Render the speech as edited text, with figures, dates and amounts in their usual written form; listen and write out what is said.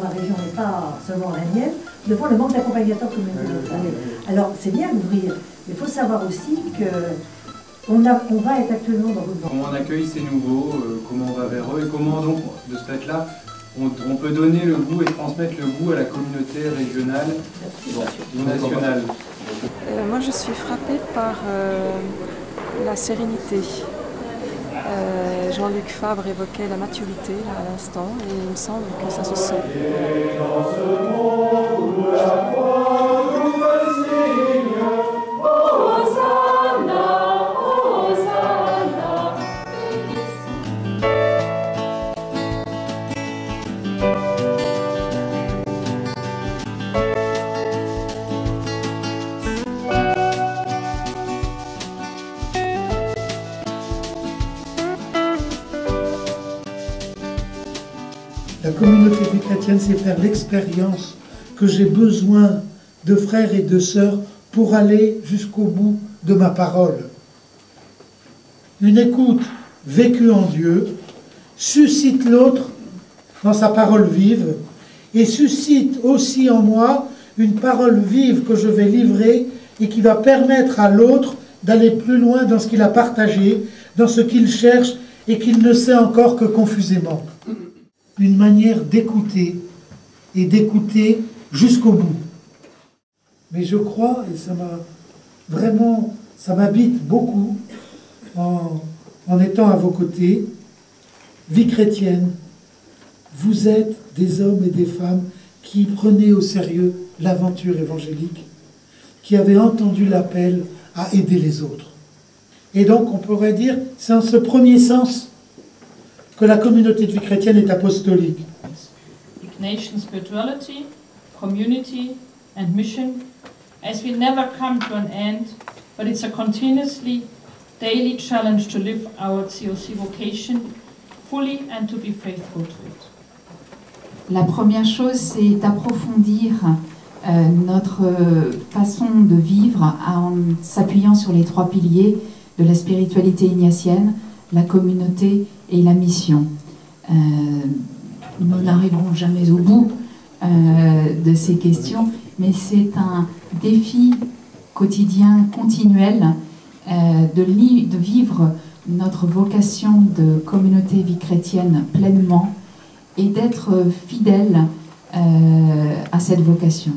La région n'est pas seulement la mienne, de voir le manque d'accompagnateurs communautaires. Alors c'est bien d'ouvrir, mais il faut savoir aussi qu'on va être actuellement dans votre... Comment on accueille ces nouveaux, comment on va vers eux et comment donc de ce fait-là on peut donner le goût et transmettre le goût à la communauté régionale ou nationale. Moi je suis frappée par la sérénité. Jean-Luc Fabre évoquait la maturité à l'instant et il me semble que ça se sent. La communauté vie chrétienne, c'est faire l'expérience que j'ai besoin de frères et de sœurs pour aller jusqu'au bout de ma parole. Une écoute vécue en Dieu suscite l'autre dans sa parole vive et suscite aussi en moi une parole vive que je vais livrer et qui va permettre à l'autre d'aller plus loin dans ce qu'il a partagé, dans ce qu'il cherche et qu'il ne sait encore que confusément. Une manière d'écouter et d'écouter jusqu'au bout. Mais je crois, et ça m'habite beaucoup en étant à vos côtés, vie chrétienne, vous êtes des hommes et des femmes qui prenaient au sérieux l'aventure évangélique, qui avaient entendu l'appel à aider les autres. Et donc on pourrait dire, c'est en ce premier sens que la communauté de vie chrétienne est apostolique. Ignatian spirituality, community and mission, as we never come to an end, but it's a continuously daily challenge to live our COC vocation fully and to be faithful to it. La première chose, c'est d'approfondir notre façon de vivre en s'appuyant sur les trois piliers de la spiritualité ignatienne, la communauté et la mission. Nous n'arriverons jamais au bout de ces questions, mais c'est un défi quotidien, continuel, de vivre notre vocation de communauté vie chrétienne pleinement et d'être fidèle à cette vocation.